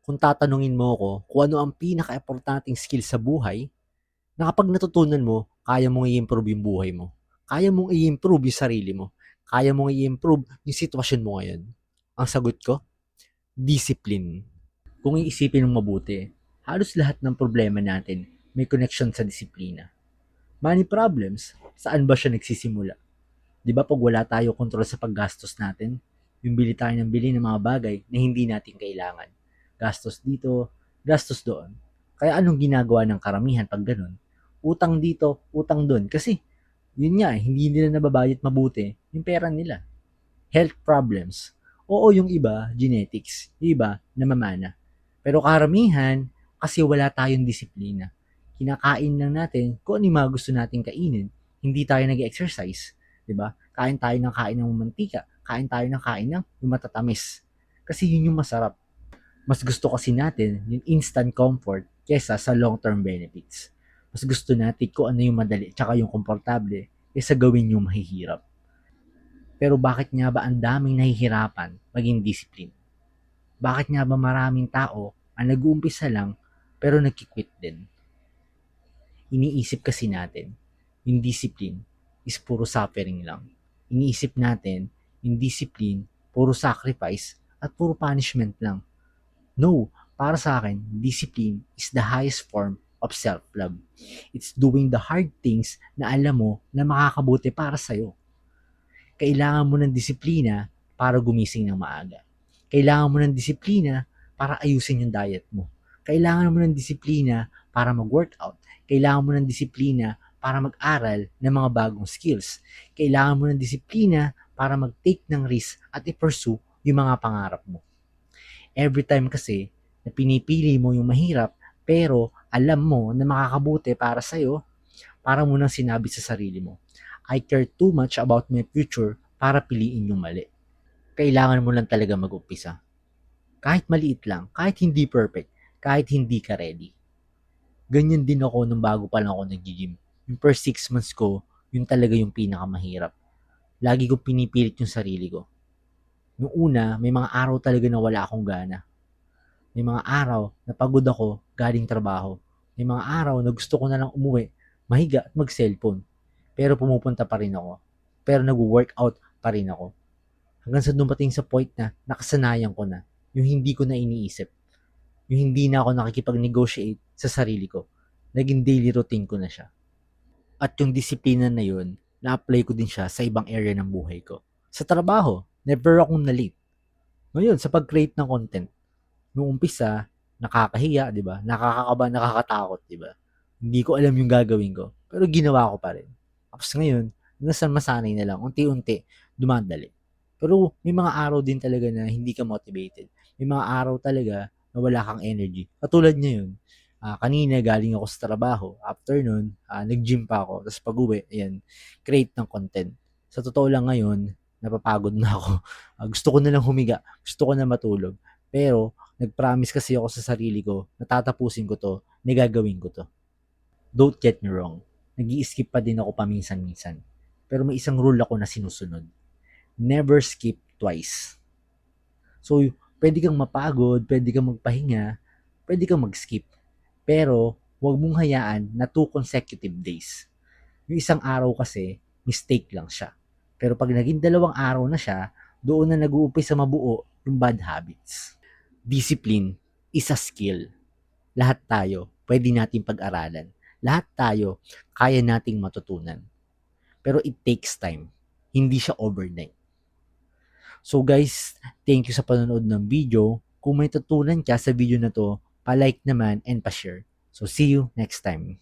Kung tatanungin mo ko kung ano ang pinaka-importanting skill sa buhay, na kapag natutunan mo, kaya mong i-improve yung buhay mo. Kaya mong i-improve yung sarili mo. Kaya mong i-improve yung sitwasyon mo ngayon. Ang sagot ko, discipline. Kung iisipin mong mabuti, halos lahat ng problema natin may connection sa disiplina. Money problems, saan ba siya nagsisimula? Di ba pag wala tayo kontrol sa paggastos natin, yung bili tayo ng bili ng mga bagay na hindi natin kailangan. Gastos dito, gastos doon. Kaya anong ginagawa ng karamihan pag ganun? Utang dito, utang doon. Kasi, yun nga, hindi nila nababayad mabuti yung pera nila. Health problems. Oo, yung iba, genetics. Yung iba, namamana. Pero karamihan, kasi wala tayong disiplina. Kinakain lang natin kung ano yung mga gusto nating kainin. Hindi tayo nag-exercise. 'Di ba? Kain ng mantika. Kain tayo ng kain ng yung matatamis. Kasi yun yung masarap. Mas gusto kasi natin yung instant comfort kesa sa long-term benefits. Mas gusto natin kung ano yung madali tsaka yung komportable kesa gawin yung mahihirap. Pero bakit nga ba ang daming nahihirapan maging discipline? Bakit nga ba maraming tao ang nag-uumpisa lang pero nagki-quit din? Iniisip kasi natin, yung discipline is puro suffering lang. Iniisip natin, yung discipline, puro sacrifice at puro punishment lang. No, para sa akin, discipline is the highest form of self-love. It's doing the hard things na alam mo na makakabuti para sa'yo. Kailangan mo ng disiplina para gumising ng maaga. Kailangan mo ng disiplina para ayusin yung diet mo. Kailangan mo ng disiplina para mag-workout. Kailangan mo ng disiplina para mag-aral ng mga bagong skills. Kailangan mo ng disiplina para mag-take ng risk at i-pursue yung mga pangarap mo. Every time kasi na pinipili mo yung mahirap pero alam mo na makakabuti para sa'yo, para mo nang sinabi sa sarili mo, I care too much about my future para piliin yung mali. Kailangan mo lang talaga mag-umpisa. Kahit maliit lang, kahit hindi perfect, kahit hindi ka ready. Ganyan din ako nung bago pa lang ako nag-gym. Yung first 6 months ko, yun talaga yung pinakamahirap. Lagi kong pinipilit yung sarili ko. Noong una, may mga araw talaga na wala akong gana. May mga araw na pagod ako galing trabaho. May mga araw na gusto ko na lang umuwi, mahiga at mag-cellphone. Pero pumupunta pa rin ako. Pero nag-workout pa rin ako. Hanggang sa dumating sa point na nakasanayan ko na. Yung hindi ko na iniisip. Yung hindi na ako nakikipag-negotiate sa sarili ko. Naging daily routine ko na siya. At yung disiplina na yun, na-apply ko din siya sa ibang area ng buhay ko. Sa trabaho, never akong na-late. Ngayon, sa pag-create ng content, nung umpisa, nakakahiya, di ba? Nakakakaba, nakakatakot, di ba? Hindi ko alam yung gagawin ko. Pero ginawa ko pa rin. Tapos ngayon, nasa masanay na lang, unti-unti, dumadali. Pero may mga araw din talaga na hindi ka motivated. May mga araw talaga na wala kang energy. Katulad ngayon, kanina galing ako sa trabaho. After nun, nag-gym pa ako. Tapos pag-uwi, ayan, create ng content. Sa totoo lang ngayon, napapagod na ako. Gusto ko na lang humiga. Gusto ko na matulog. Pero, nag-promise kasi ako sa sarili ko na tatapusin ko to, na gagawin ko to. Don't get me wrong. Nag-i-skip pa din ako paminsan-minsan. Pero may isang rule ako na sinusunod. Never skip twice. So, pwede kang mapagod, pwede kang magpahinga, pwede kang mag-skip. Pero, huwag mong hayaan na 2 consecutive days. Yung isang araw kasi, mistake lang siya. Pero pag naging 2 araw na siya, doon na nag-uumpisa mabuo yung bad habits. Discipline is a skill. Lahat tayo pwede nating pag-aralan. Lahat tayo kaya nating matutunan. Pero it takes time. Hindi siya overnight. So guys, thank you sa panonood ng video. Kung may tutunan ka sa video na to, pa-like naman and pa-share. So see you next time.